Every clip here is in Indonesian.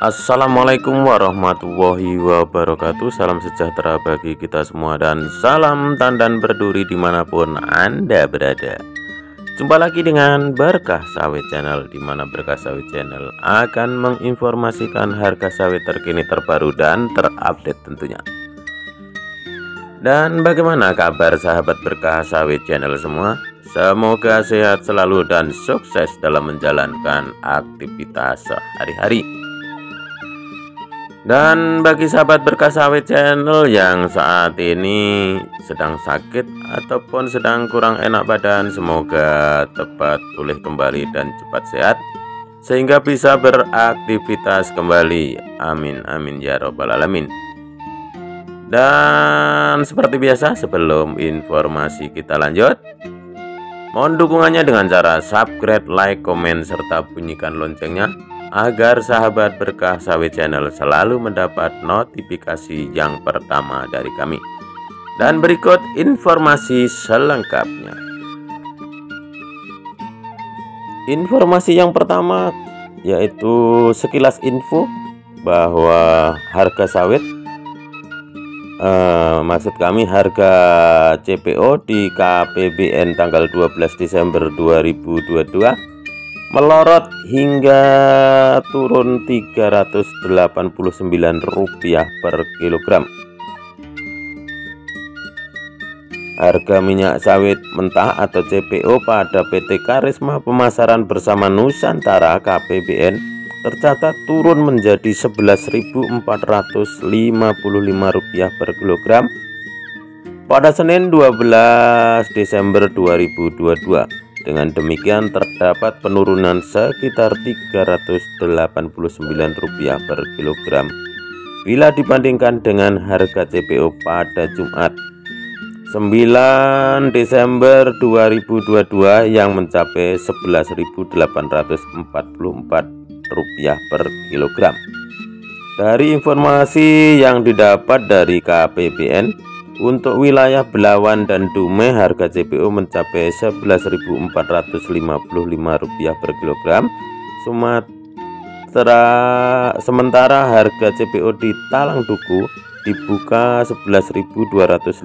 Assalamualaikum warahmatullahi wabarakatuh. Salam sejahtera bagi kita semua dan salam tandan berduri dimanapun Anda berada. Jumpa lagi dengan Berkah Sawit Channel, dimana Berkah Sawit Channel akan menginformasikan harga sawit terkini, terbaru dan terupdate tentunya. Dan bagaimana kabar sahabat Berkah Sawit Channel semua? Semoga sehat selalu dan sukses dalam menjalankan aktivitas sehari-hari. Dan bagi sahabat Berkah Sawit Channel yang saat ini sedang sakit ataupun sedang kurang enak badan, semoga cepat pulih kembali dan cepat sehat sehingga bisa beraktivitas kembali. Amin amin ya robbal alamin. Dan seperti biasa, sebelum informasi kita lanjut, mohon dukungannya dengan cara subscribe, like, komen, serta bunyikan loncengnya agar sahabat Berkah Sawit Channel selalu mendapat notifikasi yang pertama dari kami. Dan berikut informasi selengkapnya. Informasi yang pertama yaitu sekilas info bahwa harga sawit, maksud kami harga CPO di KPBN tanggal 12 Desember 2022 melorot hingga turun Rp389 per kilogram. Harga minyak sawit mentah atau CPO pada PT Karisma Pemasaran Bersama Nusantara KPBN tercatat turun menjadi Rp11.455 per kilogram pada Senin 12 Desember 2022. Dengan demikian terdapat penurunan sekitar Rp389 per kilogram bila dibandingkan dengan harga CPO pada Jumat 9 Desember 2022 yang mencapai Rp11.844 per kilogram. Dari informasi yang didapat dari KPBN, untuk wilayah Belawan dan Dumai harga CPO mencapai Rp11.455 per kilogram. Sementara harga CPO di Talang Duku dibuka Rp11.255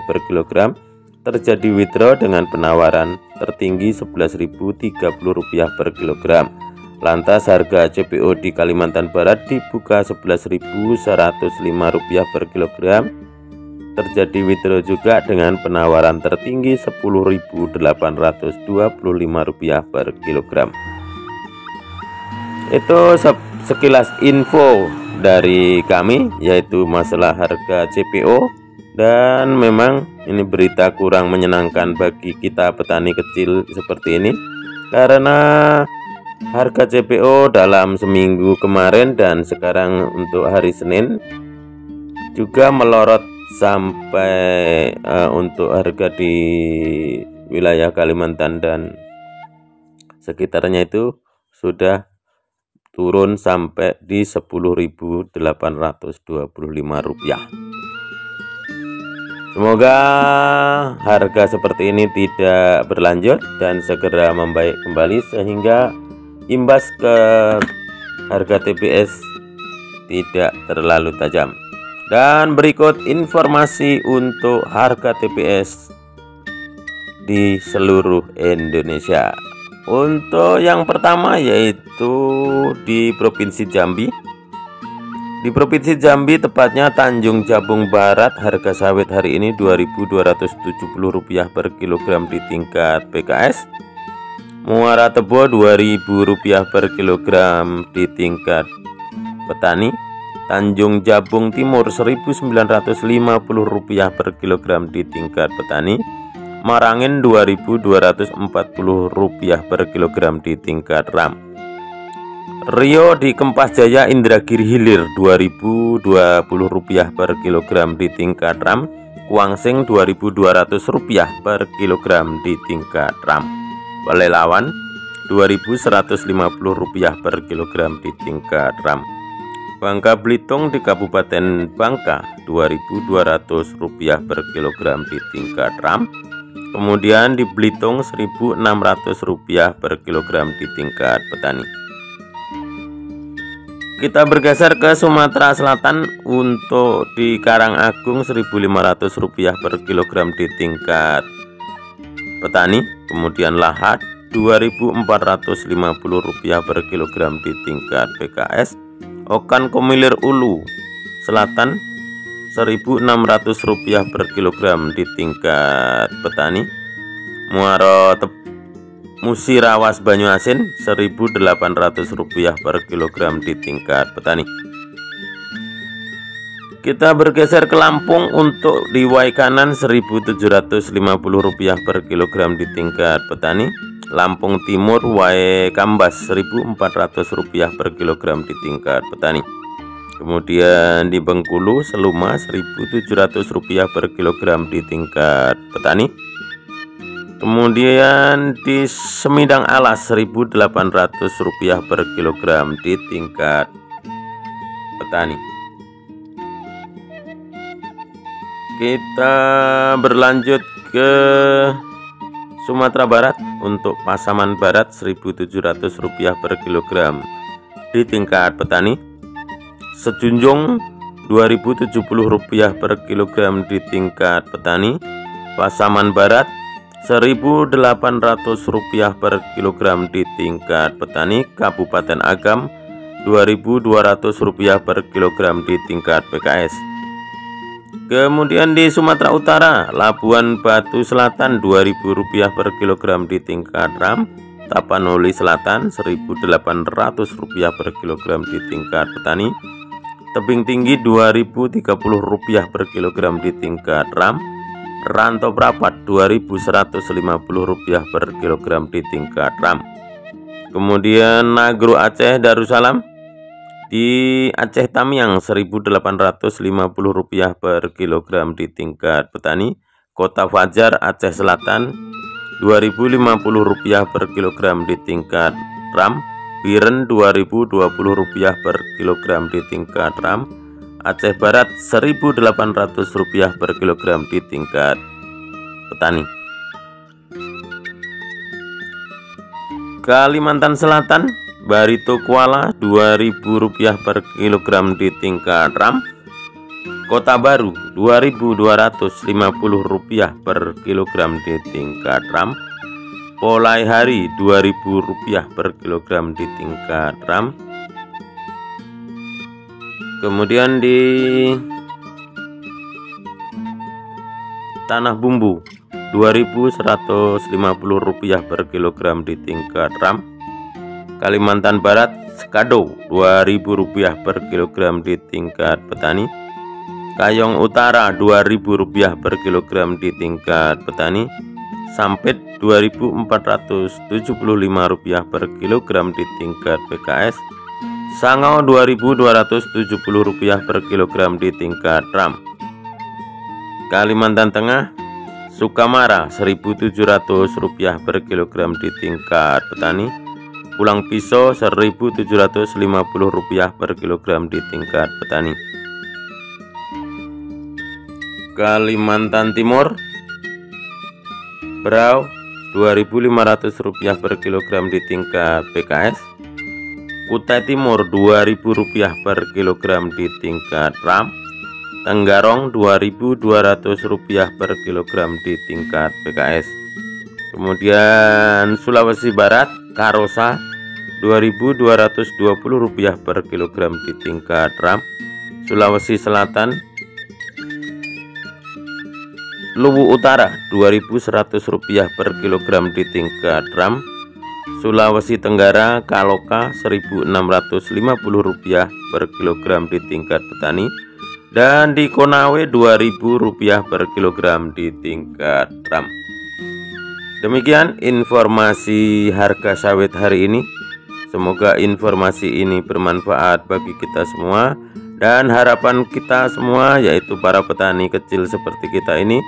per kilogram. Terjadi withdraw dengan penawaran tertinggi Rp11.030 per kilogram. Lantas harga CPO di Kalimantan Barat dibuka Rp11.105 per kilogram. Terjadi withdraw juga dengan penawaran tertinggi Rp10.825 per kilogram. Itu sekilas info dari kami, yaitu masalah harga CPO. Dan memang ini berita kurang menyenangkan bagi kita petani kecil seperti ini, karena harga CPO dalam seminggu kemarin dan sekarang untuk hari Senin juga melorot sampai untuk harga di wilayah Kalimantan dan sekitarnya itu sudah turun sampai di Rp10.825. Semoga harga seperti ini tidak berlanjut dan segera membaik kembali sehingga imbas ke harga TBS tidak terlalu tajam. Dan berikut informasi untuk harga TBS di seluruh Indonesia. Untuk yang pertama yaitu di Provinsi Jambi. Di Provinsi Jambi, tepatnya Tanjung Jabung Barat, harga sawit hari ini Rp2.270 per kilogram di tingkat PKS. Muara Tebo Rp2.000 per kilogram di tingkat petani. Tanjung Jabung Timur Rp1.950 per kilogram di tingkat petani. Marangin Rp2.240 per kilogram di tingkat RAM. Rio di Kempas Jaya Indragiri Hilir Rp2.020 per kilogram di tingkat RAM. Kuangsing Rp2.200 per kilogram di tingkat RAM. Pelelawan Rp2.150 per kilogram di tingkat RAM. Bangka Belitung di Kabupaten Bangka Rp2.200 per kilogram di tingkat RAM. Kemudian di Belitung Rp1.600 per kilogram di tingkat petani. Kita bergeser ke Sumatera Selatan. Untuk di Karangagung Rp1.500 per kilogram di tingkat petani. Kemudian Lahat Rp2.450 per kilogram di tingkat PKS. Okan Komilir Ulu Selatan Rp1.600 per kilogram di tingkat petani. Muaro Musirawas Banyuasin Rp1.800 per kilogram di tingkat petani. Kita bergeser ke Lampung. Untuk di Waikanan Rp1.750 per kilogram di tingkat petani. Lampung Timur Waikambas Rp1.400 per kilogram di tingkat petani. Kemudian di Bengkulu Seluma Rp1.700 per kilogram di tingkat petani. Kemudian di Semidang Alas Rp1.800 per kilogram di tingkat petani. Kita berlanjut ke Sumatera Barat. Untuk Pasaman Barat Rp1.700 per kilogram di tingkat petani. Sejunjung Rp2.070 per kilogram di tingkat petani. Pasaman Barat Rp1.800 per kilogram di tingkat petani. Kabupaten Agam Rp2.200 per kilogram di tingkat PKS. Kemudian di Sumatera Utara, Labuan Batu Selatan Rp2.000 per kilogram di tingkat RAM. Tapanuli Selatan Rp1.800 per kilogram di tingkat petani. Tebing Tinggi Rp2.030 per kilogram di tingkat RAM. Rantau Prapat Rp2.150 per kilogram di tingkat RAM. Kemudian Nagro Aceh Darussalam di Aceh Tamiang Rp1.850 per kilogram di tingkat petani. Kota Fajar Aceh Selatan Rp2.050 per kilogram di tingkat RAM. Biren Rp2.020 per kilogram di tingkat RAM. Aceh Barat Rp1.800 per kilogram di tingkat petani. Kalimantan Selatan, Barito Kuala Rp2.000 per kilogram di tingkat RAM. Kota Baru Rp2.250 per kilogram di tingkat RAM. Polai Hari Rp2.000 per kilogram di tingkat RAM. Kemudian di Tanah Bumbu Rp2.150 per kilogram di tingkat RAM. Kalimantan Barat Sekado Rp2.000 per kilogram di tingkat petani. Kayong Utara Rp2.000 per kilogram di tingkat petani. Sampit Rp2.475 per kilogram di tingkat PKS. Sangau Rp2.270 per kilogram di tingkat RAM. Kalimantan Tengah Sukamara Rp1.700 per kilogram di tingkat petani. Pulang Pisau Rp1.750 per kilogram di tingkat petani. Kalimantan Timur Berau Rp2.500 per kilogram di tingkat PKS. Kutai Timur Rp2.000 per kilogram di tingkat RAM. Tenggarong Rp2.200 per kilogram di tingkat PKS. Kemudian Sulawesi Barat Karosa Rp2.220 per kilogram di tingkat RAM. Sulawesi Selatan Luwu Utara Rp2.100 per kilogram di tingkat RAM. Sulawesi Tenggara Kaloka Rp1.650 per kilogram di tingkat petani. Dan di Konawe Rp2.000 per kilogram di tingkat RAM. Demikian informasi harga sawit hari ini. Semoga informasi ini bermanfaat bagi kita semua. Dan harapan kita semua, yaitu para petani kecil seperti kita ini,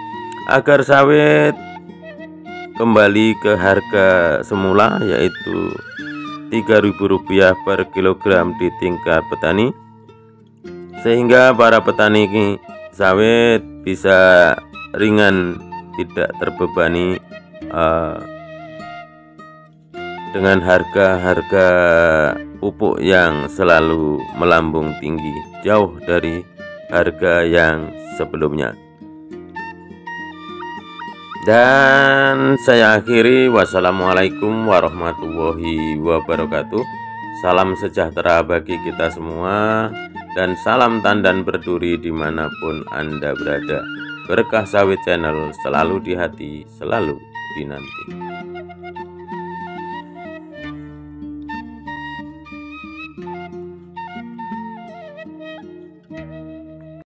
agar sawit kembali ke harga semula, yaitu Rp3.000 per kilogram di tingkat petani, sehingga para petani sawit bisa ringan, tidak terbebani dengan harga-harga pupuk yang selalu melambung tinggi, jauh dari harga yang sebelumnya. Dan saya akhiri, wassalamualaikum warahmatullahi wabarakatuh. Salam sejahtera bagi kita semua, dan salam tandan berduri dimanapun Anda berada. Berkah Sawit Channel selalu di hati, selalu dinanti.